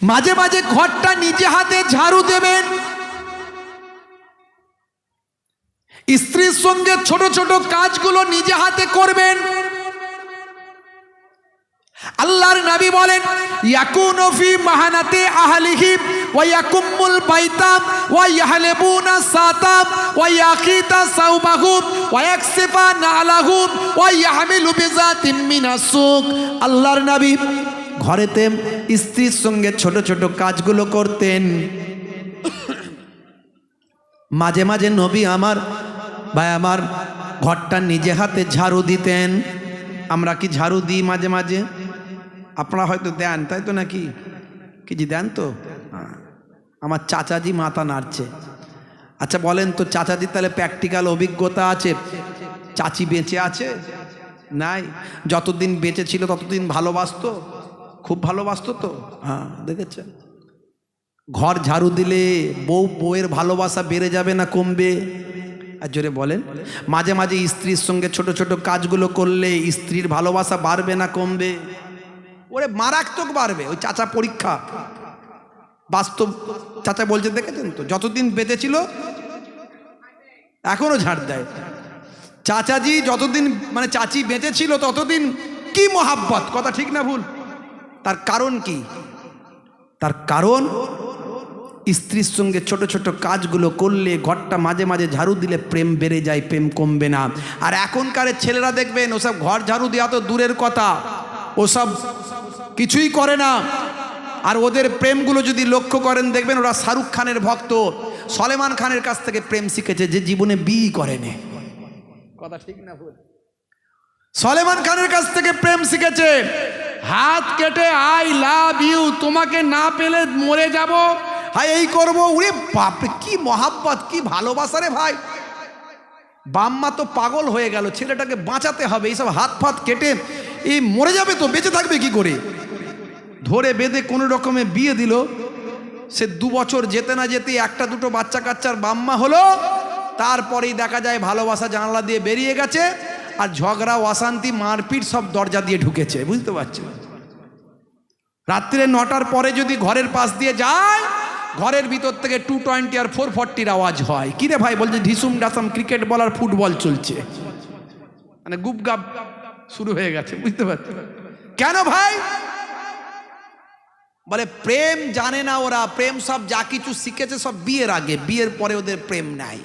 মাঝে মাঝে ঘরটা নিজে হাতে ঝাড়ু দেবেন। স্ত্রীর সঙ্গে ছোট ছোট কাজগুলো নিজে হাতে করবেন। আল্লাহর নবী বলেন, ইয়াকুনু ফি মাহানাতি আহলিহি ওয়া ইয়াকুমুল বাইতা ওয়া ইয়াহলিবুনা সাতাম ওয়া ইয়াকিতা সাওবাহুম ওয়া ইয়াকসিফা নালাহুম ওয়া ইয়াহমিলু বিজাতিন মিনাস সুক। আল্লাহর নবী ঘরেতে স্ত্রীর সঙ্গে ছোট ছোট কাজগুলো করতেন। মাঝে মাঝে নবী আমার ভাই আমার ঘরটা নিজে হাতে ঝাড়ু দিতেন। আমরা কি ঝাড়ু দিই মাঝে মাঝে? আপনারা হয়তো দেন, তাই তো নাকি? কি জি দেন তো? আমার চাচাজি মাথা নাড়ছে। আচ্ছা বলেন তো, চাচাজি তাহলে প্র্যাকটিক্যাল অভিজ্ঞতা আছে? চাচি বেঁচে আছে? নাই। যতদিন বেঁচে ছিল ততদিন ভালোবাসতো, খুব ভালোবাসতো তো। হ্যাঁ, দেখেছেন? ঘর ঝাড়ু দিলে বউয়ের ভালোবাসা বেড়ে যাবে না কমবে? আর জোরে বলেন। মাঝে মাঝে স্ত্রীর সঙ্গে ছোট ছোট কাজগুলো করলে স্ত্রীর ভালোবাসা বাড়বে না কমবে? ওরে মারাত্মক বাড়বে। ওই চাচা পরীক্ষা, বাস্তব চাচা বলছে, দেখেছেন তো? যতদিন বেঁচে ছিল এখনো ঝাড় দেয়। চাচাজি যতদিন মানে চাচি বেঁচে ছিল ততদিন কি মোহাব্বত, কথা ঠিক না ভুল? তার কারণ কি? তার কারণ স্ত্রীর সঙ্গে ছোট ছোট কাজগুলো করলে, ঘরটা মাঝে মাঝে ঝাড়ু দিলে প্রেম বেড়ে যায়, প্রেম কমবে না। আর এখনকার ছেলেরা দেখবেন ওসব ঘর ঝাড়ু দেওয়া তো দূরের কথা, ওসব কিছুই করে না। আর ওদের প্রেমগুলো যদি লক্ষ্য করেন দেখবেন ওরা শাহরুখ খানের ভক্ত, সলেমান খানের কাছ থেকে প্রেম শিখেছে, যে জীবনে বিয়ে করেনি, কথা ঠিক না ভুল? সলেমান খানের কাছ থেকে প্রেম শিখেছে। হাত কেটে আই লাভ ইউ, তোমাকে না পেলে মরে যাব, হাই এই করবো। উরে বাপরে, কি মহাব্বত, কি ভালোবাসা রে ভাই। বাম্মা তো পাগল হয়ে গেল, ছেলেটাকে বাঁচাতে হবে। এইসব হাত ফাত কেটে এই মরে যাবে তো, বেঁচে থাকবে কি করে? ধরে বেঁধে কোনো রকমে বিয়ে দিল। সে 2 বছর যেতে না যেতে একটা দুটো বাচ্চা কাচ্চার বাম্মা হলো। তারপরেই দেখা যায় ভালোবাসা জানালা দিয়ে বেরিয়ে গেছে, আর ঝগড়া অশান্তি মারপিট সব দরজা দিয়ে ঢুকেছে। বুঝতে পারছো? রাত্রে 9টার পরে যদি ঘরের পাশ দিয়ে যায়, ঘরের ভিতর থেকে 220 আর 440 আওয়াজ হয়। কিরে ভাই? বলছে ঢিসুম ডাসাম ক্রিকেট বল আর ফুটবল চলছে, মানে গুপগাপ শুরু হয়ে গেছে। বুঝতে পারছো? কেন ভাই? বলে প্রেম জানে না ওরা। প্রেম সব যা কিছু শিখেছে সব বিয়ের আগে, বিয়ের পরে ওদের প্রেম নাই,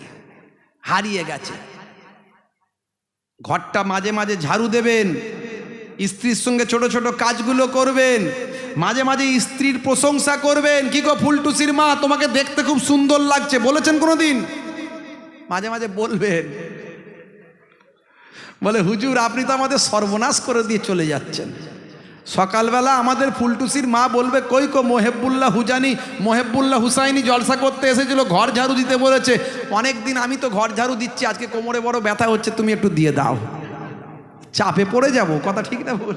হারিয়ে গেছে। ঘরটা মাঝে মাঝে ঝাড়ু দেবেন, স্ত্রীর সঙ্গে ছোট ছোট কাজগুলো করবেন, মাঝে মাঝে স্ত্রীর প্রশংসা করবেন। কি গো ফুলটুসির মা, তোমাকে দেখতে খুব সুন্দর লাগছে, বলেছেন কোনোদিন? মাঝে মাঝে বলবেন। বলে হুজুর আপনি তো আমাদের সর্বনাশ করে দিয়ে চলে যাচ্ছেন। সকালবেলা আমাদের ফুলটুসির মা বলবে, কই কো মোহেবুল্লাহ হুসাইনি জলসা করতে এসেছিল, ঘর ঝাড়ু দিতে বলেছে। অনেক দিন আমি তো ঘর ঝাড়ু দিচ্ছি, আজকে কোমরে বড় ব্যথা হচ্ছে, তুমি একটু দিয়ে দাও। চাপে পড়ে যাব, কথা ঠিক না ভুল?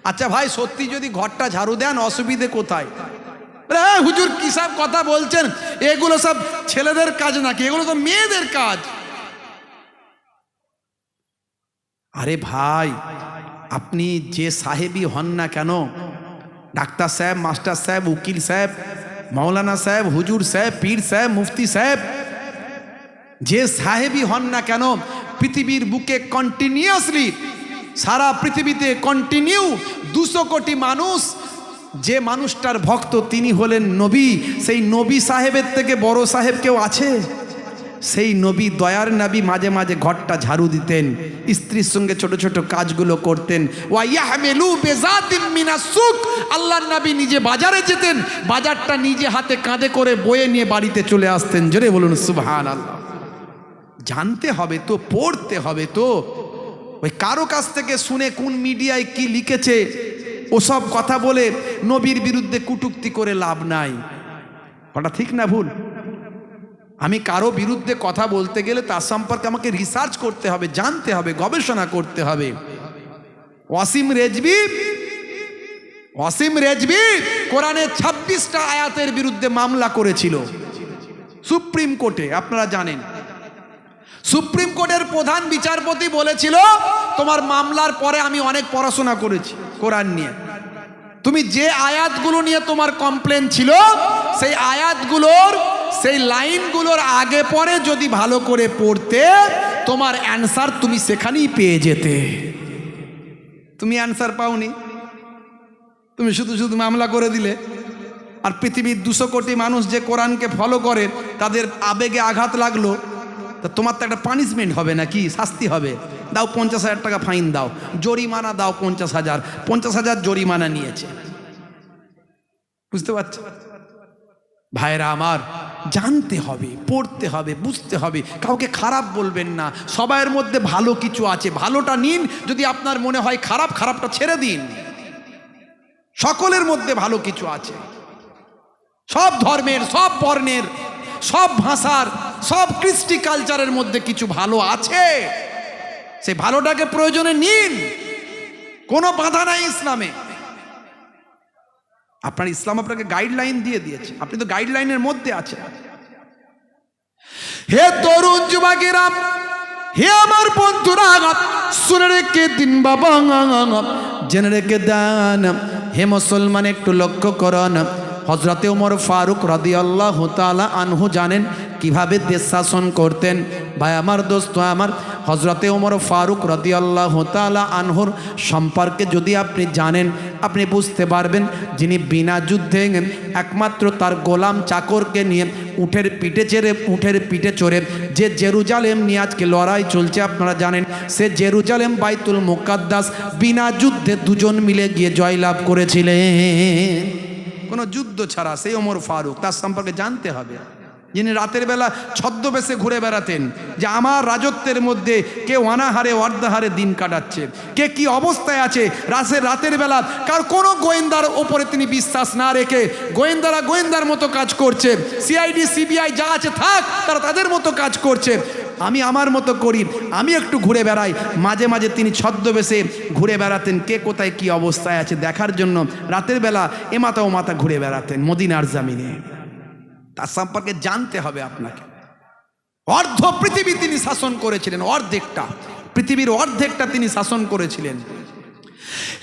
আচ্ছা ভাই, সত্যি যদি ঘরটা ঝাড়ু দেন অসুবিধে কোথায়? হুজুর কি সব কথা বলছেন, এগুলো সব ছেলেদের কাজ নাকি? এগুলো তো মেয়েদের কাজ। আরে ভাই, আপনি যে সাহেবই হন না কেন, ডাক্তার সাহেব, মাস্টার সাহেব, উকিল সাহেব, মৌলানা সাহেব, হুজুর সাহেব, পীর সাহেব, মুফতি সাহেব, যে সাহেবই হন না কেন, পৃথিবীর বুকে কন্টিনিউয়াসলি, সারা পৃথিবীতে কন্টিনিউ 200 কোটি মানুষ, যে মানুষটার ভক্ত তিনি হলেন নবী। সেই নবী সাহেবের থেকে বড় সাহেব কেউ আছে? সেই নবী, দয়ার নবী মাঝে মাঝে ঘরটা ঝাড়ু দিতেন, স্ত্রীর সঙ্গে ছোট ছোট কাজগুলো করতেন। ওয়া ইয়াহমিলু বিজাতিন মিনাস সুক, আল্লাহর নবী নিজে বাজারে যেতেন, বাজারটা নিজে হাতে কাঁধে করে বয়ে নিয়ে বাড়িতে চলে আসতেন। জোরে বলুন সুবহানাল্লাহ। জানতে হবে তো, পড়তে হবে তো। ওই কারো কাছ থেকে শুনে কোন মিডিয়ায় কি লিখেছে ওসব কথা বলে নবীর বিরুদ্ধে কটূক্তি করে লাভ নাই। ওটা ঠিক না ভুল? আমি কারো বিরুদ্ধে কথা বলতে গেলে তার সম্পর্কে আমাকে রিসার্চ করতে হবে, জানতে হবে, গবেষণা করতে হবে। ওয়াসিম রেজভি কোরআনের 26টা আয়াতের বিরুদ্ধে মামলা করেছিল সুপ্রিম কোর্টে, আপনারা জানেন। সুপ্রিম কোর্টের প্রধান বিচারপতি বলেছিল, তোমার মামলার পরে আমি অনেক পড়াশোনা করেছি কোরআন নিয়ে, তুমি যে আয়াতগুলো নিয়ে তোমার কমপ্লেন ছিল সেই আয়াতগুলোর সেই লাইনগুলোর আগে পরে যদি ভালো করে পড়তে তোমার অ্যান্সার তুমি সেখানেই পেয়ে যেতে। তুমি অ্যান্সার পাওনি, তুমি শুধু শুধু মামলা করে দিলে। আর পৃথিবীর 200 কোটি মানুষ যে কোরআনকে ফলো করে তাদের আবেগে আঘাত লাগলো, তা তোমার তো একটা পানিশমেন্ট হবে নাকি, শাস্তি হবে। দাও 50,000 টাকা ফাইন দাও, জরিমানা দাও 50,000 জরিমানা নিয়েছে। বুঝতে পারছো ভাইরা আমার? জানতে হবে, পড়তে হবে, বুঝতে হবে। কাউকে খারাপ বলবেন না, সবার মধ্যে ভালো কিছু আছে, ভালোটা নিন। যদি আপনার মনে হয় খারাপ, খারাপটা ছেড়ে দিন। সকলের মধ্যে ভালো কিছু আছে। সব ধর্মের, সব বর্ণের, সব ভাষার, সব কৃষ্টি কালচারের মধ্যে কিছু ভালো আছে। সেই ভালোটাকে প্রয়োজনে নিন, কোনো বাধা নাই ইসলামে। আপনার ইসলাম আপনাকে গাইডলাইন দিয়ে দিয়েছে, আপনি তো গাইডলাইনের মধ্যে আছেন। হে তরুণ যুবকেরা, হে আমার বন্ধুরা, শুনে রেখে দিন বাবা, জেনে রেখে দেন। হে মুসলমান, একটু লক্ষ্য করুন। হযরতে ওমর ফারুক রাদিয়াল্লাহু তাআলা আনহু জানেন কিভাবে দেশ শাসন করতেন। ভাই আমার, দোস্ত আমার, হযরতে ওমর ফারুক রাদিয়াল্লাহু তাআলা আনহুর সম্পর্কে যদি আপনি জানেন, আপনি বুঝতে পারবেন যিনি বিনা যুদ্ধে একমাত্র তার গোলাম চাকরকে নিয়ে উঠের পিঠে চড়ে যে জেরুজালেম নিয়ে আজকে লড়াই চলছে, আপনারা জানেন সে জেরুজালেম বাইতুল মুকাদ্দাস বিনা যুদ্ধে দুজন মিলে গিয়ে জয়লাভ করেছিলেন, কোনো যুদ্ধ ছাড়া। সেই ওমর ফারুক, তার সম্পর্কে জানতে হবে। যিনি রাতের বেলা ছদ্মবেশে ঘুরে বেড়াতেন যে আমার রাজত্বের মধ্যে কে অনাহারে অর্ধাহারে দিন কাটাচ্ছে, কে কি অবস্থায় আছে। রাতের বেলা কার কোনো গোয়েন্দার ওপরে তিনি বিশ্বাস না রেখে গোয়েন্দারা গোয়েন্দার মতো কাজ করছে, সিআইডি সিবিআই যা আছে থাক, তারা তাদের মতো কাজ করছে, আমি আমার মতো করি, আমি একটু ঘুরে বেড়াই। মাঝে মাঝে তিনি ছদ্মবেশে ঘুরে বেড়াতেন, কে কোথায় কি অবস্থায় আছে দেখার জন্য রাতের বেলা এমাথা ও মাথা ঘুরে বেড়াতেন মদিনার জামিনে। তার সম্পর্কে জানতে হবে আপনাকে। অর্ধ পৃথিবী তিনি শাসন করেছিলেন, পৃথিবীর অর্ধেকটা তিনি শাসন করেছিলেন।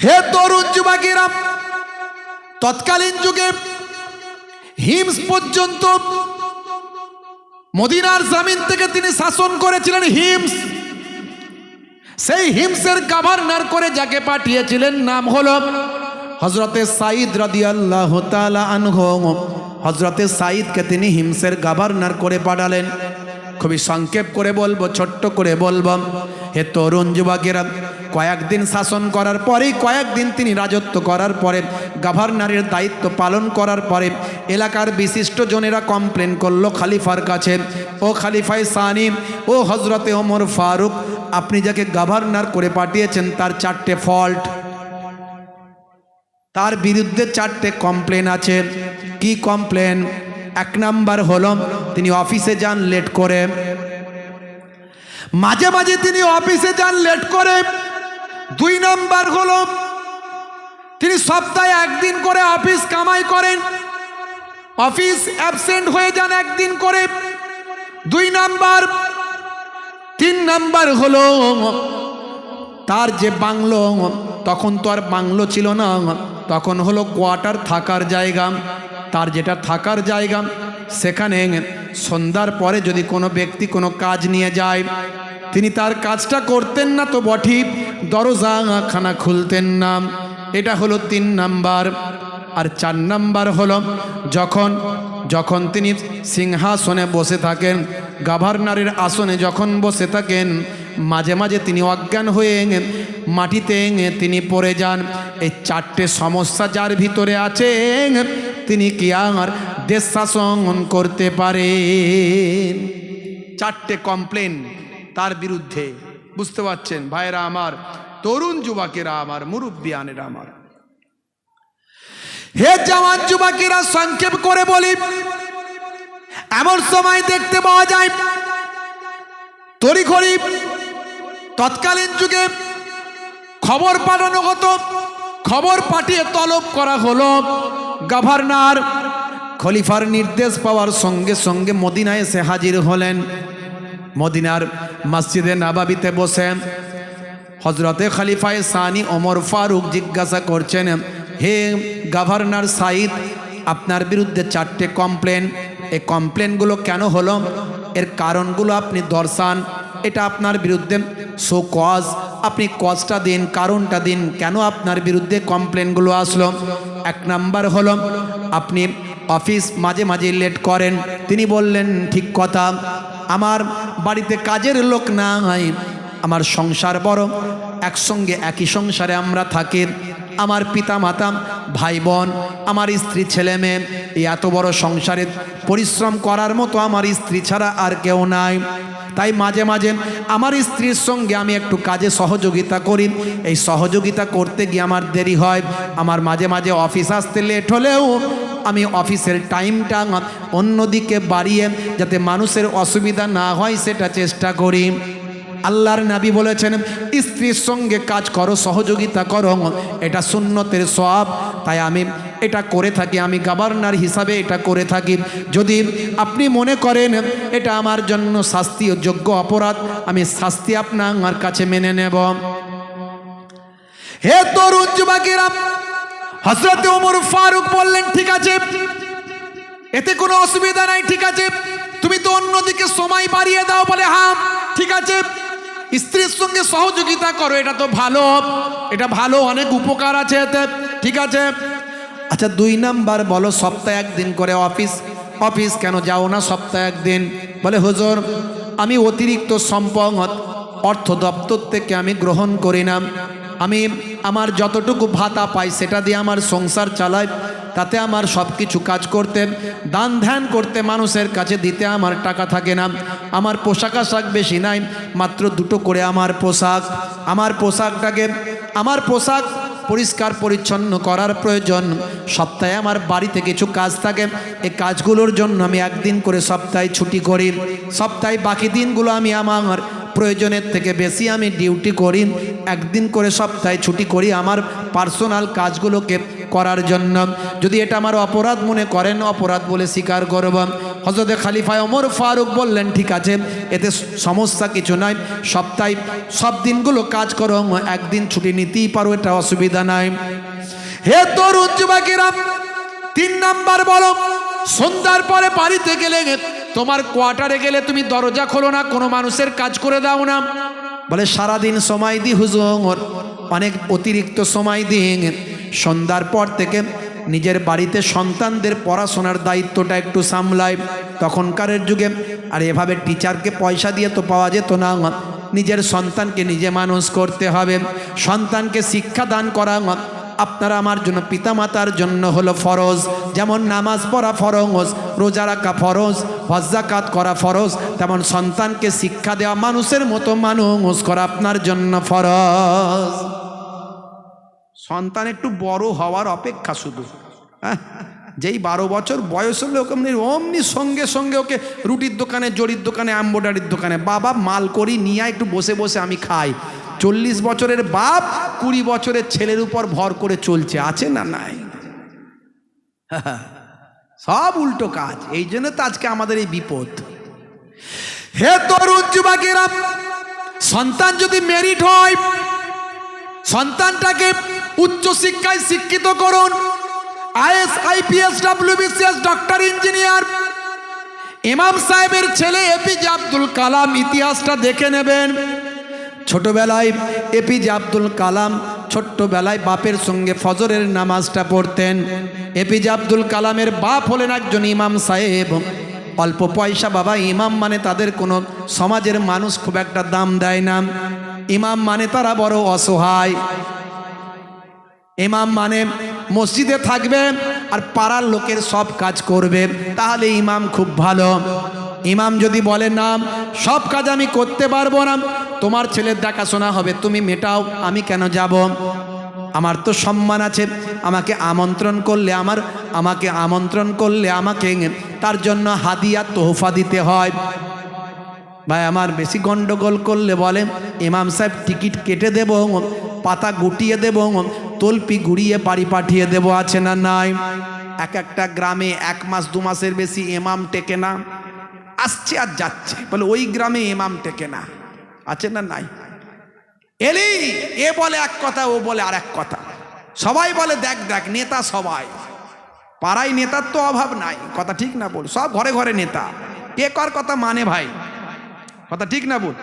হে তরুণ যুবকেরা, তৎকালীন যুগে হিমস পর্যন্ত মদিনার জমিন থেকে তিনি শাসন করেছিলেন। হিমস, সেই হিমসের গভর্নর করে যাকে পাঠিয়েছিলেন নাম হলো হযরতে সাঈদ রাদিয়াল্লাহু তাআলা আনহু। হযরতে সাঈদকে তিনি হিমসের গভর্নর করে পাঠালেন। খুবই সংক্ষেপ করে বলবো, ছোট্ট করে বলবো। হে তরুণ যুবকেরা, কয়েকদিন শাসন করার পরেই, কয়েকদিন তিনি রাজত্ব করার পরে, গভর্নরের দায়িত্ব পালন করার পরে এলাকার বিশিষ্ট জনেরা কমপ্লেন করলো খলিফার কাছে, ও খলিফায়ে সানি, ও হযরতে ওমর ফারুক, আপনি যাকে গভর্নর করে পাঠিয়েছেন তার 4টে ফল্ট, তার বিরুদ্ধে 4টে কমপ্লেন আছে। কি কমপ্লেন? 1 নাম্বার হলো তিনি অফিসে যান লেট করে, মাঝে মাঝে তিনি অফিসে যান লেট করে। 2 নাম্বার হলো তিনি সপ্তাহে 1 দিন করে অফিস কামাই করেন, অফিস অ্যাবসেন্ট হয়ে যান 1 দিন করে। 2 নাম্বার। 3 নাম্বার হলো তার যে বাংলো, তখন তো আর বাংলো ছিল না, তখন হলো কোয়ার্টার, থাকার জায়গা। তার যেটা থাকার জায়গা, সেখানে সন্ধ্যার পরে যদি কোনো ব্যক্তি কোনো কাজ নিয়ে যায়, তিনি তার কাজটা করতেন না তো বটেই, দরজাখানা খুলতেন না। এটা হলো 3 নাম্বার। আর 4 নাম্বার হলো যখন তিনি সিংহাসনে বসে থাকেন, গভর্নরের আসনে যখন বসে থাকেন, মাঝে মাঝে তিনি অজ্ঞান হয়ে মাটিতে তিনি পড়ে যান। এই 4টে সমস্যা যার ভিতরে আছে, তিনি কি আর দেশ শাসন করতে পারেন? 4টে কমপ্লেন তার বিরুদ্ধে। বুঝতে পারছেন ভাইরা আমার, তরুণ যুবকেরা আমার, মুরব্বিয়ানেরা আমার। হে জওয়ান যুবকেরা, সংক্ষেপ করে বলি, এমন সময় দেখতে পাওয়া যায় তড়িঘড়ি তৎকালীন যুগে খবর পাঠানো হতো, খবর পাঠিয়ে তলব করা হলো। গভর্নর খলিফার নির্দেশ পাওয়ার সঙ্গে সঙ্গে মদিনায় এসে হাজির হলেন। মদিনার মসজিদে নববীতে বসে হযরতে খলিফায়ে সানি ওমর ফারুক জিজ্ঞাসা করছেন, হে গভর্নর সাইদ, আপনার বিরুদ্ধে 4টে কমপ্লেন। এই কমপ্লেনগুলো কেন হলো, এর কারণগুলো আপনি দর্শান। এটা আপনার বিরুদ্ধে সো কজ, আপনি কজটা দিন, কারণটা দিন, কেন আপনার বিরুদ্ধে কমপ্লেনগুলো আসলো। 1 নাম্বার হলো আপনি অফিস মাঝে মাঝে লেট করেন। তিনি বললেন ঠিক কথা, আমার বাড়িতে কাজের লোক নাই, আমার সংসার বড়, একসঙ্গে একই সংসারে আমরা থাকি, আমার পিতা মাতা, ভাই বোন, আমার স্ত্রী, ছেলে মেয়ে, এই এত বড় সংসারে পরিশ্রম করার মতো আমার স্ত্রী ছাড়া আর কেউ নাই। তাই মাঝে মাঝে আমার স্ত্রীর সঙ্গে আমি একটু কাজে সহযোগিতা করি। এই সহযোগিতা করতে গিয়ে আমার দেরি হয়, আমার মাঝে মাঝে অফিস আসতে লেট হলেও আমি অফিসের টাইমটা অন্যদিকে বাড়িয়ে যাতে মানুষের অসুবিধা না হয় সেটা চেষ্টা করি। আল্লাহর নবী বলেছেন স্ত্রীর সঙ্গে কাজ করো, সহযোগিতা করো, এটা সুন্নতের সওয়াব। তাই আমি এটা করে থাকি, আমি গভর্নর হিসাবে এটা করে থাকি। যদি আপনি মনে করেন এটা আমার জন্য শাস্তিযোগ্য অপরাধ, আমি শাস্তি আপনার কাছে মেনে নেব। হে তরুণ যুবকেরা, হযরত ওমর ফারুক বললেন ঠিক আছে, এতে কোনো অসুবিধা নাই, ঠিক আছে, তুমি তো অন্যদিকে সময় বাড়িয়ে দাও। বলে হ্যাঁ ঠিক আছে, স্ত্রীর সঙ্গে সহযোগিতা করো, এটা তো ভালো, এটা ভালো, অনেক উপকার আছে এতে, ঠিক আছে। আচ্ছা 2 নাম্বার বলো, সপ্তাহে 1 দিন করে অফিস কেন যাও না সপ্তাহে 1 দিন? বলে হুজুর, আমি অতিরিক্ত সম্পদ অর্থ দপ্তর থেকে আমি গ্রহণ করি না, আমি আমার যতটুকু ভাতা পাই সেটা দিয়ে আমার সংসার চালাই, তাতে আমার সব কিছু কাজ করতে, দান ধ্যান করতে, মানুষের কাছে দিতে আমার টাকা থাকে না। আমার পোশাক আশাক বেশি নাই, মাত্র 2টো করে আমার পোশাক। আমার পোশাক পরিষ্কার পরিচ্ছন্ন করার প্রয়োজন। সপ্তাহে আমার বাড়িতে কিছু কাজ থাকে, এই কাজগুলোর জন্য আমি 1 দিন করে সপ্তাহে ছুটি করি। সপ্তাহে বাকি দিনগুলো আমি আমার প্রয়োজনের থেকে বেশি আমি ডিউটি করি। 1 দিন করে সপ্তাহে ছুটি করি আমার পার্সোনাল কাজগুলোকে করার জন্য। যদি এটা আমার অপরাধ মনে করেন, অপরাধ বলে স্বীকার করব। হযরত খলিফা ওমর ফারুক বললেন ঠিক আছে, এতে সমস্যা কিছু নাই, সপ্তাহে সব দিনগুলো কাজ করো, 1 দিন ছুটি নিতেই পারো, এটা অসুবিধা নাই। হে তরুণ যুবকেরা, 3 নাম্বার বলো, সন্ধ্যার পরে বাড়িতে গেলে, তোমার কোয়ার্টারে গেলে তুমি দরজা খোলো না, কোনো মানুষের কাজ করে দাও না। বলে সারাদিন সময় দিই হুজুর, অনেক অতিরিক্ত সময় দিন। সন্ধ্যার পর থেকে নিজের বাড়িতে সন্তানদের পড়াশোনার দায়িত্বটা একটু সামলায়। তখনকারের যুগে আর এভাবে টিচারকে পয়সা দিয়ে তো পাওয়া যেত না, নিজের সন্তানকে নিজে মানুষ করতে হবে, সন্তানকে শিক্ষা দান করা আপনারা আমার জন্য, পিতামাতার জন্য হলো ফরজ। যেমন নামাজ পড়া ফরজ, রোজা রাখা ফরজ, হজ যাকাত করা ফরজ, তেমন সন্তানকে শিক্ষা দেওয়া, মানুষের মতো মানুষ করা আপনার জন্য ফরজ। সন্তান একটু বড় হওয়ার অপেক্ষা শুধু, যেই 12 বছর বয়স হলে ওকে অমনি সঙ্গে সঙ্গে ওকে রুটির দোকানে, জরির দোকানে, এমব্রয়ডারির দোকানে, বাবা মাল করি নিয়ে একটু বসে বসে আমি খাই। 40 বছরের বাপ 20 বছরের ছেলের উপর ভর করে চলছে, আছে না নাই? সব উল্টো কাজ, এই জন্য তো আজকে আমাদের এই বিপদ। হে তরুণ যুবকেরা, সন্তান যদি মেরিট হয়, সন্তানটাকে উচ্চ শিক্ষায় শিক্ষিত করুন। Is, IPS, WBCS, doctor, engineer. ইমাম সাহেবের ছেলে এপিজে আব্দুল কালাম, ইতিহাসটা দেখে নেবেন। ছোটবেলায় এপিজে আব্দুল কালাম ছোট্টবেলায় বাপের সঙ্গে ফজরের নামাজটা পড়তেন। এপিজে আব্দুল কালামের বাপ হলেন একজন ইমাম সাহেব। অল্প পয়সা বাবা, ইমাম মানে তাদের কোনো সমাজের মানুষ খুব একটা দাম দেয় না। ইমাম মানে তারা বড় অসহায়। ইমাম মানে মসজিদে থাকবে আর পাড়ার লোকের সব কাজ করবে, তাহলে ইমাম খুব ভালো। ইমাম যদি বলে না, সব কাজ আমি করতে পারবো না, তোমার ছেলের দেখাশোনা হবে, তুমি মেটাও, আমি কেন যাব? আমার তো সম্মান আছে, আমাকে আমন্ত্রণ করলে আমাকে তার জন্য হাদিয়া তোহফা দিতে হয়। ভাই আমার বেশি গন্ডগোল করলে বলে ইমাম সাহেব টিকিট কেটে দেব, পাতা গুটিয়ে দেব, তলপি গুড়িয়ে বাড়ি পাঠিয়ে দেব, আছে না নাই? একটা গ্রামে 1 মাস 2 মাসের বেশি ইমাম টেকে না, আসছে আর যাচ্ছে, বলে ওই গ্রামে ইমাম টেকে না, আছে না নাই? এ বলে এক কথা, ও বলে আর এক কথা। সবাই বলে দেখ দেখ নেতা সবাই, পাড়ায় নেতার তো অভাব নাই, কথা ঠিক না বল? সব ঘরে ঘরে নেতা, কে কার কথা মানে ভাই, কথা ঠিক না বল?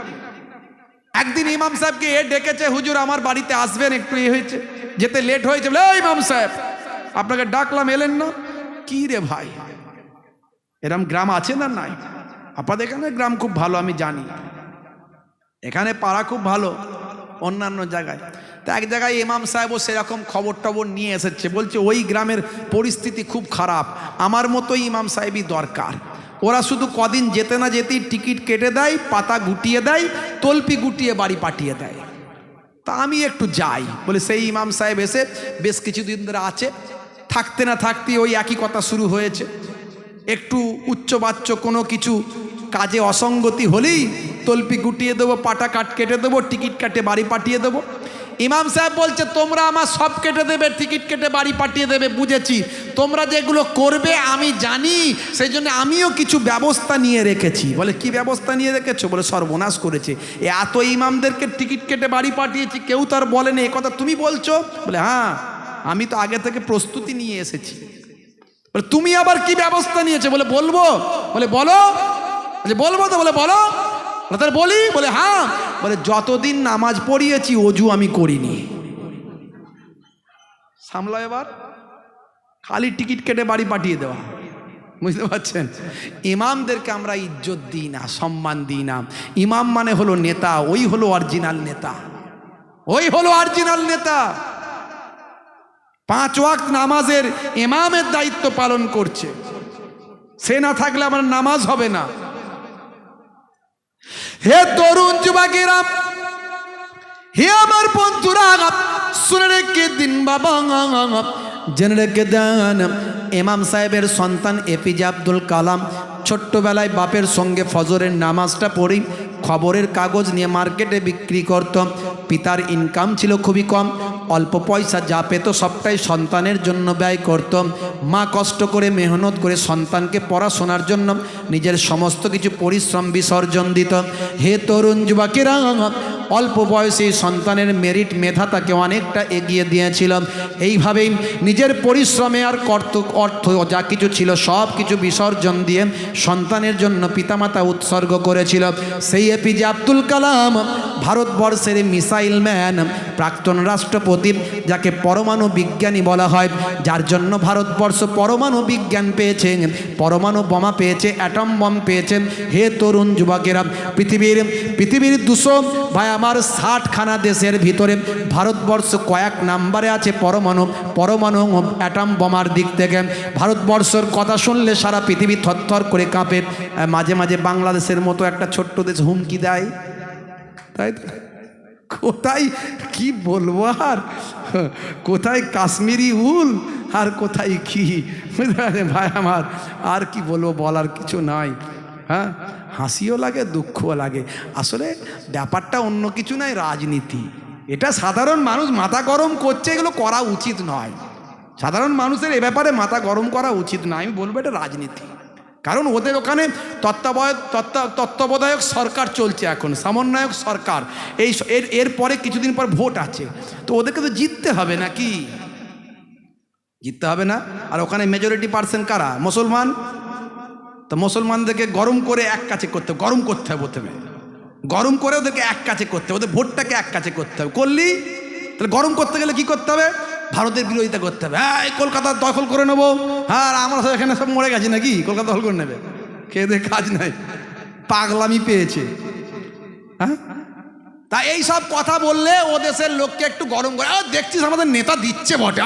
একদিন ইমাম সাহেবকে ডেকেছে, হুজুর আমার বাড়িতে আসবেন, একটু হয়েছে, যেতে লেট হয়েছে, বলে এই ইমাম সাহেব আপনাকে ডাকলাম এলেন না। কি রে ভাই, এরম গ্রাম আছে না নাই? আপনাদের এখানে গ্রাম খুব ভালো আমি জানি, এখানে পাড়া খুব ভালো, অন্যান্য জায়গায় তো এক জায়গায় ইমাম সাহেবও সেরকম খবর টবর নিয়ে এসেছে, বলছে ওই গ্রামের পরিস্থিতি খুব খারাপ, আমার মতোই ইমাম সাহেবই দরকার। ওরা শুধু কদিন যেতে না যেতেই টিকিট কেটে দেয়, পাতা গুটিয়ে দেয়, তলপি গুটিয়ে বাড়ি পাঠিয়ে দেয়। তা আমি একটু যাই বলে সেই ইমাম সাহেব এসে বেশ কিছুদিন ধরে আছে, থাকতে না থাকতে ওই একই কথা শুরু হয়েছে। একটু উচ্চবাচ্য কোনো কিছু কাজে অসঙ্গতি হলেই তলপি গুটিয়ে দেবো, পাটা কাট কেটে দেবো, টিকিট কাটে বাড়ি পাঠিয়ে দেবো। ইমাম সাহেব বলছে তোমরা আমার সব কেটে দেবে, টিকিট কেটে বাড়ি পাঠিয়ে দেবে, বুঝেছি, তোমরা যেগুলো করবে আমি জানি, সেই জন্য আমিও কিছু ব্যবস্থা নিয়ে রেখেছি। বলে কি ব্যবস্থা নিয়ে রেখেছো? বলে সর্বনাশ করেছে, এত ইমামদেরকে টিকিট কেটে বাড়ি পাঠিয়েছি, কেউ তার বলেনি, এ কথা তুমি বলছো? বলে হ্যাঁ, আমি তো আগে থেকে প্রস্তুতি নিয়ে এসেছি। বলে তুমি আবার কি ব্যবস্থা নিয়েছো? বলে বলবো। বলে বলো। বলবো তো? বলে বলো। তাহলে বলি। বলে হ্যাঁ। বলে যতদিন নামাজ পড়িয়েছি অজু আমি করিনি। সামলা এবার, খালি টিকিট কেটে বাড়ি পাঠিয়ে দেওয়া, বুঝতে পারছেন? ইমামদেরকে আমরা ইজ্জত দিই না, সম্মান দিই না। ইমাম মানে হলো নেতা, ওই হলো অরিজিনাল নেতা, ওই হলো অরিজিনাল নেতা। 5 ওয়াক্ত নামাজের ইমামের দায়িত্ব পালন করছে, সে না থাকলে আমার নামাজ হবে না। হে তরুণ যুবকেরা, হে আমার বন্ধুরা, শুনে রেখে দিন বাবা, জেনে রেখে দেন, ইমাম সাহেবের সন্তান এপিজে আব্দুল কালাম ছোট্টবেলায় বাপের সঙ্গে ফজরের নামাজটা পড়ি খবরের কাগজ নিয়ে মার্কেটে বিক্রি করত। পিতার ইনকাম ছিল খুবই কম, অল্প পয়সা যা পেত সবটাই সন্তানের জন্য ব্যয় করত। মা কষ্ট করে মেহনত করে সন্তানকে পড়াশোনার জন্য নিজের সমস্ত কিছু পরিশ্রম বিসর্জন দিত। হে তরুণ যুবকেরা, অল্প বয়সে সন্তানের মেরিট মেধা তাকে অনেকটা এগিয়ে দিয়েছিল। এইভাবেই নিজের পরিশ্রমে আর অর্থ যা কিছু ছিল সব কিছু বিসর্জন দিয়ে সন্তানের জন্য পিতামাতা উৎসর্গ করেছিল। সেই এপিজে আব্দুল কালাম ভারতবর্ষের মিসাইল ম্যান, প্রাক্তন রাষ্ট্রপতি, যাকে পরমাণু বিজ্ঞানী বলা হয়, যার জন্য ভারতবর্ষ পরমাণু বিজ্ঞান পেয়েছে, পরমাণু বোমা পেয়েছে, অ্যাটম বম পেয়েছে। হে তরুণ যুবকেরা, পৃথিবীর 200 ভাই আমার 60খানা দেশের ভিতরে ভারতবর্ষ কয়েক নাম্বারে আছে পরমাণু অ্যাটম বোমার দিক থেকে। ভারতবর্ষের কথা শুনলে সারা পৃথিবী থরথর করে কাঁপে। মাঝে মাঝে বাংলাদেশের মতো একটা ছোট্ট দেশ হুমকি দেয়, তাই তো? কোথায় কি বলবো আর, কোথায় কাশ্মীরি উল আর কোথায় কি, ভাই আমার আর কি বলবো, বলার কিছু নাই। হ্যাঁ, হাসিও লাগে, দুঃখও লাগে। আসলে ব্যাপারটা অন্য কিছু নয়, রাজনীতি। এটা সাধারণ মানুষ মাথা গরম করছে, এগুলো করা উচিত নয়। সাধারণ মানুষের এ ব্যাপারে মাথা গরম করা উচিত নয়, আমি বলবো এটা রাজনীতি। কারণ ওদের ওখানে তত্ত্বাবধায়ক সরকার চলছে এখন, সমন্বয়ক সরকার। এরপরে কিছুদিন পর ভোট আছে, তো ওদেরকে তো জিততে হবে নাকি, জিততে হবে না? আর ওখানে মেজরিটি পার্সেন্ট কারা? মুসলমান। তো মুসলমানদেরকে গরম করে এক কাছে করতে হবে, প্রথমে গরম করে ওদেরকে এক কাছে করতে হবে, ওদের ভোটটাকে এক কাছে করতে হবে। করলি তাহলে গরম করতে গেলে কি করতে হবে? ভারতের বিরোধিতা করতে হবে। হ্যাঁ, কলকাতা দখল করে নেবো, হ্যাঁ আমরা সব এখানে সব মরে গেছি নাকি, কলকাতা দখল করে নেবে, খেয়ে কাজ নাই, পাগলামি পেয়েছে। হ্যাঁ, তা এই সব কথা বললে ও দেশের লোককে একটু গরম করে, দেখছিস আমাদের নেতা দিচ্ছে ভোটে,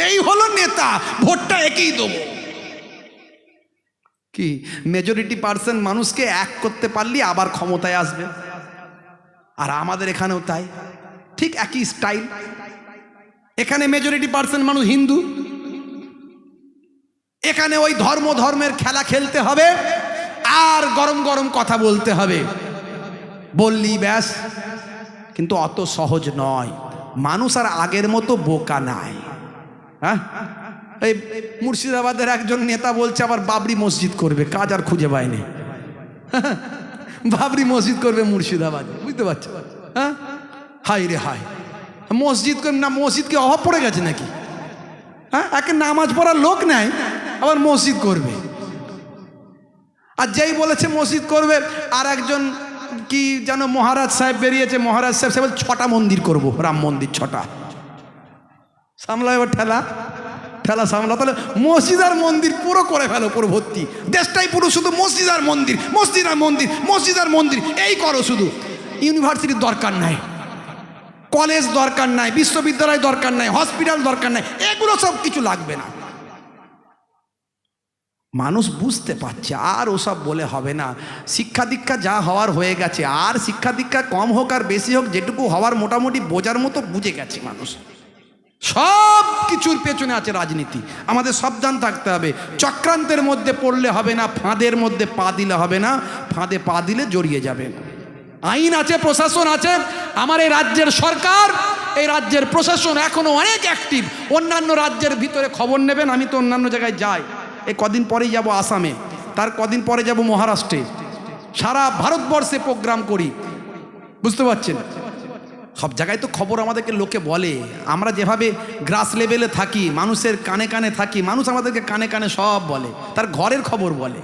এই হলো নেতা, ভোটটা একই দেবো। কি মেজরিটি পার্সেন্ট মানুষকে এক করতে পারলি আবার ক্ষমতায় আসবে। আর আমাদের এখানেও তাই, ঠিক একই স্টাইল। এখানে মেজরিটি পার্সেন্ট মানুষ হিন্দু, এখানে ওই ধর্মের খেলা খেলতে হবে আর গরম গরম কথা বলতে হবে, বললি ব্যাস। কিন্তু অত সহজ নয়, মানুষ আর আগের মতো বোকা নাই। হ্যাঁ, এই মুর্শিদাবাদের একজন নেতা বলছে আবার বাবরি মসজিদ করবে, কাজ আর খুঁজে পায়নি। বাবরি মসজিদ করবে মুর্শিদাবাদে, বুঝতে পারছো? হ্যাঁ, হাই রে হাই, মসজিদ না, মসজিদকে অভাব পড়ে গেছে নাকি? হ্যাঁ, একে নামাজ পড়ার লোক নেয়, আবার মসজিদ করবে। আর যেই বলেছে মসজিদ করবে, আর একজন কি যেন মহারাজ সাহেব বেরিয়েছে, মহারাজ সাহেব সে বলে 6টা মন্দির করব, রাম মন্দির 6টা। সামলা এবার ঠেলা ঠেলা সামলা, তাহলে মসজিদ আর মন্দির পুরো করে ফেলো, পুরো ভর্তি। দেশটাই পুরো শুধু মসজিদ আর মন্দির, মসজিদ আর মন্দির, মসজিদ আর মন্দির, এই করো শুধু। ইউনিভার্সিটির দরকার নাই, কলেজ দরকার নাই, বিশ্ববিদ্যালয় দরকার নাই, হসপিটাল দরকার নাই, এগুলো সব কিছু লাগবে না। মানুষ বুঝতে পারছে আর ওসব বলে হবে না। শিক্ষা দীক্ষা যা হওয়ার হয়ে গেছে, আর শিক্ষা দীক্ষা কম হোক আর বেশি হোক, যেটুকু হওয়ার মোটামুটি বোঝার মতো বুঝে গেছে মানুষ। সব কিছুর পেছনে আছে রাজনীতি। আমাদের সাবধান থাকতে হবে, চক্রান্তের মধ্যে পড়লে হবে না, ফাঁদের মধ্যে পা দিলে হবে না, ফাঁদে পা দিলে জড়িয়ে যাবে। আইন আছে, প্রশাসন আছে। আমার এই রাজ্যের সরকার, এই রাজ্যের প্রশাসন এখনো অনেক অ্যাক্টিভ। অন্যান্য রাজ্যের ভিতরে খবর নেবেন, আমি তো অন্যান্য জায়গায় যাই, এই কদিন পরেই যাব আসামে, তার কদিন পরে যাব মহারাষ্ট্রে, সারা ভারতবর্ষে প্রোগ্রাম করি, বুঝতে পারছেন? সব জায়গায় তো খবর আমাদেরকে লোকে বলে। আমরা যেভাবে গ্রাস লেভেলে থাকি, মানুষের কানে কানে থাকি, মানুষ আমাদেরকে কানে কানে সব বলে, তার ঘরের খবর বলে,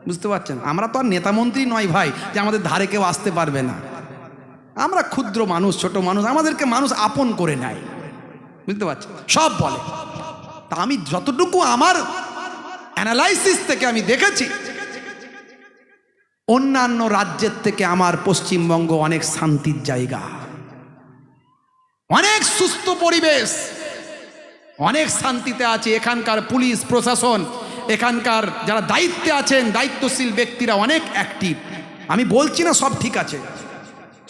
বুঝতে পারছেন? আমরা তো আর নেতামন্ত্রী নয় ভাই যে আমাদের ধারে কেউ আসতে পারবে না। আমরা ক্ষুদ্র মানুষ, ছোট মানুষ, আমাদেরকে মানুষ আপন করে নেয়, বুঝতে পারছেন? সব বলে। তা আমি যতটুকু আমার অ্যানালাইসিস থেকে আমি দেখেছি, অন্যান্য রাজ্যের থেকে আমার পশ্চিমবঙ্গ অনেক শান্তির জায়গা, অনেক সুস্থ পরিবেশ, অনেক শান্তিতে আছে। এখানকার পুলিশ প্রশাসন, এখানকার যারা দায়িত্বে আছেন, দায়িত্বশীল ব্যক্তিরা অনেক অ্যাক্টিভ। আমি বলছি না সব ঠিক আছে,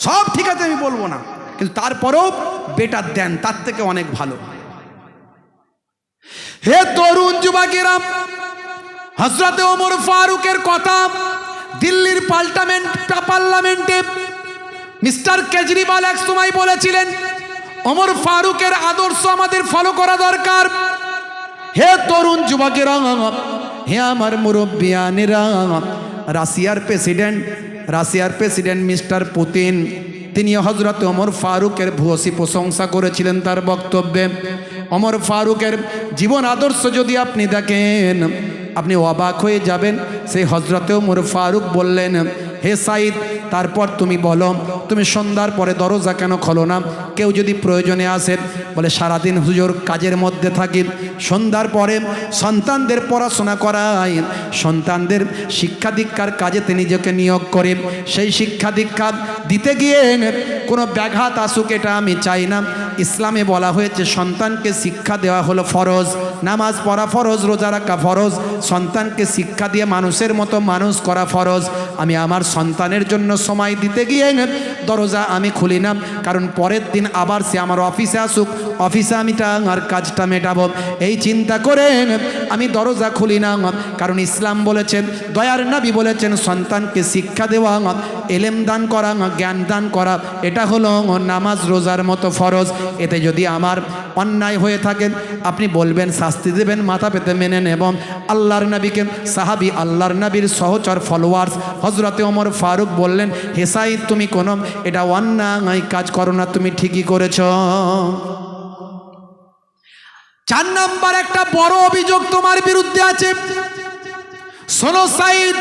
সব ঠিক আছে আমি বলবো না, কিন্তু তারপরেও বেটার দেন, তার থেকে অনেক ভালো। হে তরুণ যুবকেরা, হযরতে ওমর ফারুকের কথা দিল্লির পার্লামেন্টে মিস্টার কেজরিওয়াল এক সময় বলেছিলেন, ওমর ফারুকের আদর্শ আমাদের ফলো করা দরকার। হে তরুণ যুবকেরা, হে আমার মুরব্বিয়ানেরা, রাশিয়ার প্রেসিডেন্ট মিস্টার পুতিন, তিনি হযরত ওমর ফারুকের ভূয়সী প্রশংসা করেছিলেন তার বক্তব্যে। ওমর ফারুকের জীবন আদর্শ যদি আপনি দেখেন, আপনি অবাক হয়ে যাবেন। সেই হযরতে ওমর ফারুক বললেন, হে সাইদ, তারপর তুমি বলো, তুমি সন্ধ্যার পরে দরজা কেন খোলো না? কেউ যদি প্রয়োজনে আসে, বলে সারাদিন হুজুর কাজের মধ্যে থাকি, সন্ধ্যার পরে সন্তানদের পড়াশোনা করাই, সন্তানদের শিক্ষা দীক্ষার কাজে তিনি নিজেকে নিয়োগ করে, সেই শিক্ষা দীক্ষা দিতে গিয়ে কোনো ব্যাঘাত আসুক এটা আমি চাই না। ইসলামে বলা হয়েছে সন্তানকে শিক্ষা দেওয়া হলো ফরজ, নামাজ পড়া ফরজ, রোজা রাখা ফরজ, সন্তানকে শিক্ষা দিয়ে মানুষের মতো মানুষ করা ফরজ। আমি আমার সন্তানের জন্য সময় দিতে গিয়ে দরজা আমি খুলি না, কারণ পরের দিন আবার সে আমার অফিসে আসুক, অফিসে আমি আর কাজটা মেটাবো, এই চিন্তা করে আমি দরজা খুলি না। কারণ ইসলাম বলেছেন, দয়ার নবী বলেছেন, সন্তানকে শিক্ষা দেওয়া, এলেম দান করা, জ্ঞান দান করা, এটা হলো নামাজ রোজার মতো ফরজ। এতে যদি আমার অন্যায় হয়ে থাকে, আপনি বলবেন, শাস্তি দেবেন, মাথা পেতে মেনে নেব। আল্লাহর নবীকে সাহাবী, আল্লাহর নবীর সহচর ফলোয়ার্স হযরতে ওমর ফারুক বললেন, হে সাইদ, তুমি কোনো এটা অন্যায় কাজ করো না, তুমি ঠিকই করেছ। 4 নাম্বার একটা বড় অভিযোগ তোমার বিরুদ্ধে আছে। শোনো সাইদ,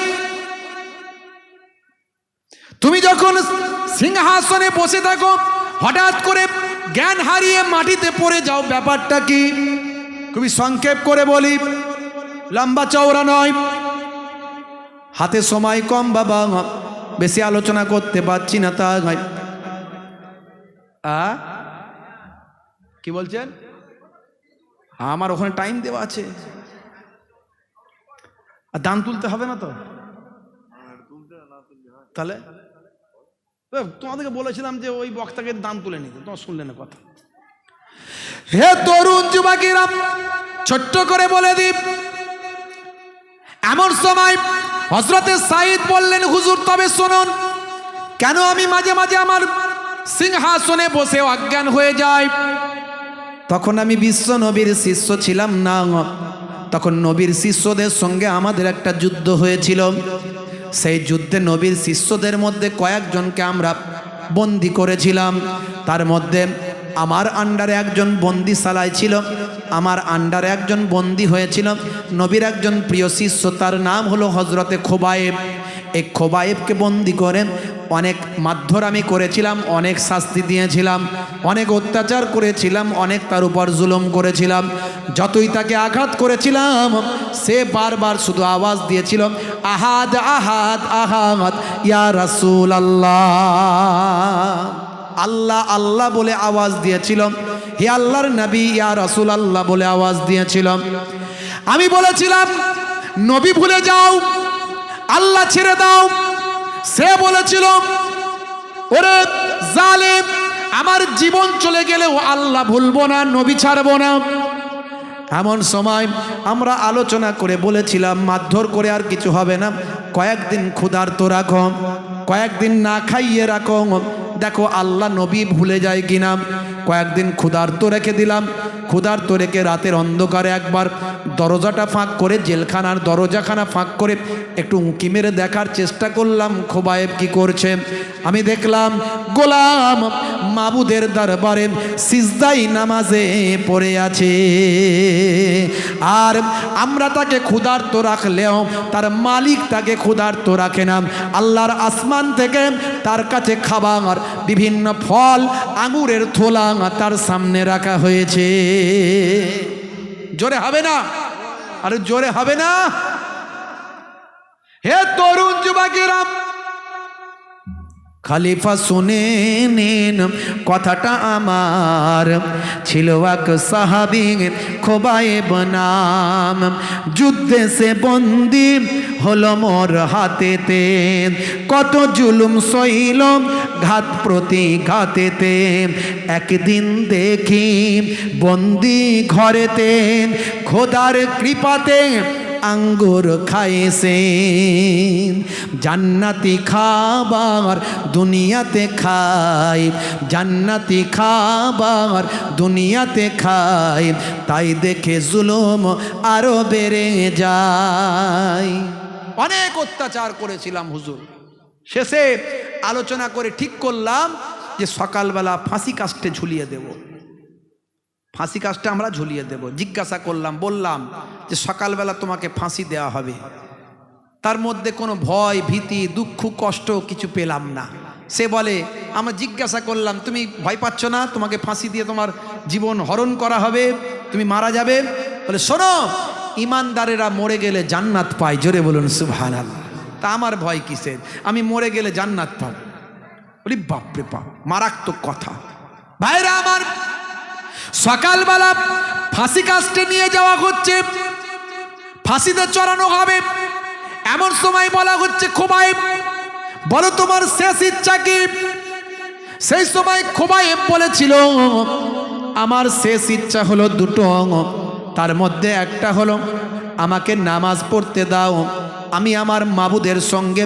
তুমি যখন সিংহাসনে বসে থাকো, হঠাৎ করে জ্ঞান হারিয়ে মাটিতে পড়ে যাও, ব্যাপারটা কি? খুবই সংক্ষেপ করে বলি, লম্বা চওড়া নয়, হাতে সময় কম বাবা, বেশি আলোচনা করতে পারছি না। তা কি বলছেন? আমার ওখানে টাইম দেওয়া আছে, আর দান তুলতে হবে না তো? তাহলে তোমাদেরকে বলেছিলাম যে ওই বক্তাকে দান তুলে নিতে, তোমার শুনলে না কথা। হে তরুণ যুবকেরা, ছোট্ট করে বলে দিই, এমন সময় হযরতে সাইদ বললেন, হুজুর তবে শুনুন, কেন আমি মাঝে মাঝে আমার সিংহাসনে বসে অজ্ঞান হয়ে যাই? তখন আমি বিশ্ব নবীর শিষ্য ছিলাম না, তখন নবীর শিষ্যদের সঙ্গে আমাদের একটা যুদ্ধ হয়েছিল। সেই যুদ্ধে নবীর শিষ্যদের মধ্যে কয়েকজনকে আমরা বন্দী করেছিলাম, তার মধ্যে আমার আন্ডারে একজন বন্দি সালাই ছিল, আমার আন্ডারে একজন বন্দি হয়েছিল নবীর একজন প্রিয় শিষ্য, তার নাম হলো হজরতে খোবায়েব। এই খোবায়েবকে বন্দি করে অনেক মারধর আমি করেছিলাম, অনেক শাস্তি দিয়েছিলাম, অনেক অত্যাচার করেছিলাম, অনেক তার উপর জুলুম করেছিলাম। যতই তাকে আঘাত করেছিলাম সে বারবার শুধু আওয়াজ দিয়েছিল, আহাদ আহাদ আহাদ ইয়া রাসূলুল্লাহ। আল্লাহ আল্লাহ বলে আওয়াজ দিয়েছিল, হে আল্লাহর নবী ইয়া রাসূলুল্লাহ বলে আওয়াজ দিয়েছিল। আমি বলেছিলাম নবী ভুলে যাও, আল্লাহ ছেড়ে দাও। সে বলেছিল, ওরে জালেম, আমার জীবন চলে গেলেও আল্লাহ ভুলবো না, নবী ছাড়বো না। এমন সময় আমরা আলোচনা করে বলেছিলাম মারধর করে আর কিছু হবে না, কয়েকদিন ক্ষুধার্ত রাখো, কয়েকদিন না খাইয়ে রাখো, দেখো আল্লাহ নবী ভুলে যায় কিনা। কয়েকদিন ক্ষুধার্ত রেখে দিলাম, ক্ষুধার্ত রেখে রাতের অন্ধকারে একবার দরজাটা ফাঁক করে, জেলখানার দরজাখানা ফাঁক করে একটু উঁকি মেরে দেখার চেষ্টা করলাম খোবায়েব কি করছে। আমি দেখলাম গোলাম মাবুদের দরবারে সিজদাই নামাজে পড়ে আছে। আর আমরা তাকে ক্ষুধার্ত রাখলেও তার মালিক তাকে ক্ষুধার্ত রাখে না। আল্লাহর আসমান থেকে তার কাছে খাবার, বিভিন্ন ফল, আঙুরের থোলা তার সামনে রাখা হয়েছে। জোরে হবে না? আরে জোরে হবে না? হে তরুণ যুবকেরা, খলিফা শুনে নিন কথাটা আমার। ছিল এক সাহাবী খোবায়েব নাম, যুদ্ধে সে বন্দি হলো মোর হাতেতে, কত জুলুম সইল ঘাত প্রতিঘাতেতে। একদিন দেখি বন্দি ঘরেতে খোদার কৃপাতে আঙ্গুর খাইছে, জান্নাতি খাবার দুনিয়াতে খাই, জান্নাতি খাবার দুনিয়াতে খাই, তাই দেখে জুলুম আরো বেড়ে যায়। অনেক অত্যাচার করেছিলাম হুজুর, শেষে আলোচনা করে ঠিক করলাম যে সকালবেলা ফাঁসি কাস্টে ঝুলিয়ে দেব, ফাঁসি কাজটা আমরা ঝুলিয়ে দেব। জিজ্ঞাসা করলাম, বললাম যে সকালবেলা তোমাকে ফাঁসি দেওয়া হবে। তার মধ্যে কোনো ভয়, ভীতি, দুঃখ, কষ্ট কিছু পেলাম না। সে বলে, আমরা জিজ্ঞাসা করলাম তুমি ভয় পাচ্ছ না, তোমাকে ফাঁসি দিয়ে তোমার জীবন হরণ করা হবে, তুমি মারা যাবে? বলে শোনো, ইমানদারেরা মরে গেলে জান্নাত পায়। জোরে বলুন সুবহানাল্লাহ। তা আমার ভয় কিসের? আমি মরে গেলে জান্নাত পাবো। বলি বাপরে বাপ, মারাত্মক কথা। ভাইরা আমার, সকালবেলা ফাঁসি কাস্টে নিয়ে যাওয়া হচ্ছে, ফাঁসিতে চড়ানো হবে। এমন সময় বলা হচ্ছে, খোবায়েব বলো তোমার শেষ ইচ্ছা কি? সেই সময় খোবায়েব বলেছিল, আমার শেষ ইচ্ছা হলো দুটো, তার মধ্যে একটা হলো আমাকে নামাজ পড়তে দাও। আমি আমার মাবুদের সঙ্গে,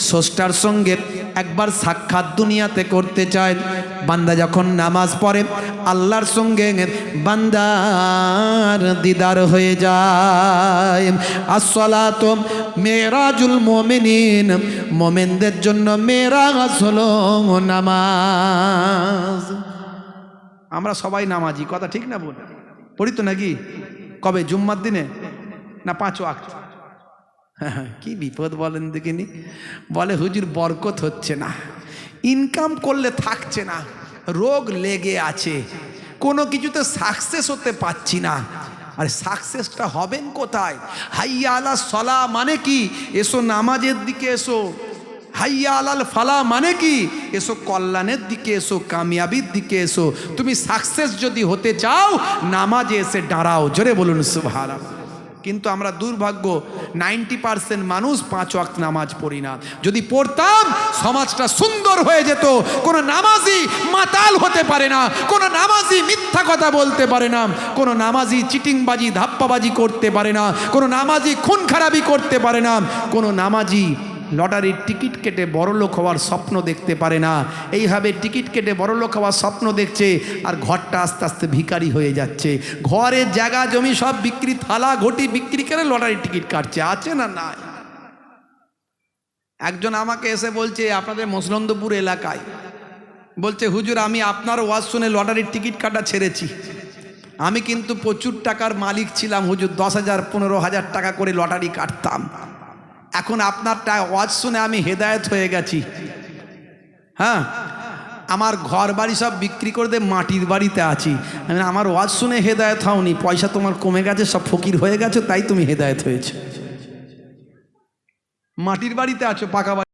স্রষ্টার সঙ্গে একবার সাক্ষাৎ দুনিয়াতে করতে চাই। বান্দা যখন নামাজ পড়ে আল্লাহর সঙ্গে বান্দার দিদার হয়ে যায়। আসসালাতু মেরাজুল মুমিনিন, মুমিনদের জন্য মেরাজ হলো নামাজ। আমরা সবাই নামাজি, কথা ঠিক না বল? পড়ি তো নাকি? কবে? জুম্মার দিনে না 5 ওয়াক্ত? কি বিপদ বলেন দেখিনি। বলে হুজুর বরকত হচ্ছে না, ইনকাম করলে থাকছে না, রোগ লেগে আছে, কোনো কিছুতে সাকসেস হতে পারছি না। আরে সাকসেসটা হবেন কোথায়? হাইয়া আলা সলা মানে কি? এসো নামাজের দিকে এসো। হাইয়া আলাল ফালা মানে কি? এসো কল্যাণের দিকে এসো, কামিয়াবির দিকে এসো। তুমি সাকসেস যদি হতে চাও নামাজে এসে দাঁড়াও। জোরে বলুন সুবহানাল্লাহ। কিন্তু আমরা দুর্ভাগ্য, 90% মানুষ 5 ওয়াক্ত নামাজ পড়ি না। যদি পড়তাম সমাজটা সুন্দর হয়ে যেত। কোনো নামাজি মাতাল হতে পারে না, কোনো নামাজি মিথ্যা কথা বলতে পারে না, কোনো নামাজি চিটিংবাজি ধাপ্পাবাজি করতে পারে না, কোনো নামাজি খুন খারাপি করতে পারে না, কোনো নামাজি লটারির টিকিট কেটে বড়লোক হওয়ার স্বপ্ন দেখতে পারে না। এইভাবে টিকিট কেটে বড়লোক হওয়ার স্বপ্ন দেখছে, আর ঘরটা আস্তে আস্তে ভিখারি হয়ে যাচ্ছে। ঘরের জায়গা জমি সব বিক্রি, থালা ঘটি বিক্রি করে লটারির টিকিট কাটছে। আছে না? না। একজন আমাকে এসে বলছে, আপনাদের মসলন্দপুর এলাকায় বলছে হুজুর আমি আপনার ওয়াজ শুনে লটারির টিকিট কাটা ছেড়েছি। আমি কিন্তু প্রচুর টাকার মালিক ছিলাম হুজুর, 10,000 15,000 টাকা করে লটারি কাটতাম। এখন আপনার ওয়াজ শুনে আমি হেদায়েত হয়ে গেছি। হ্যাঁ, আমার ঘর বাড়ি সব বিক্রি করে দিয়ে মাটির বাড়িতে আছি। আমার ওয়াজ শুনে হেদায়েত হওনি, পয়সা তোমার কমে গেছে, সব ফকির হয়ে গেছে, তাই তুমি হেদায়েত হয়েছে। মাটির বাড়িতে আছো, পাকা বাড়ি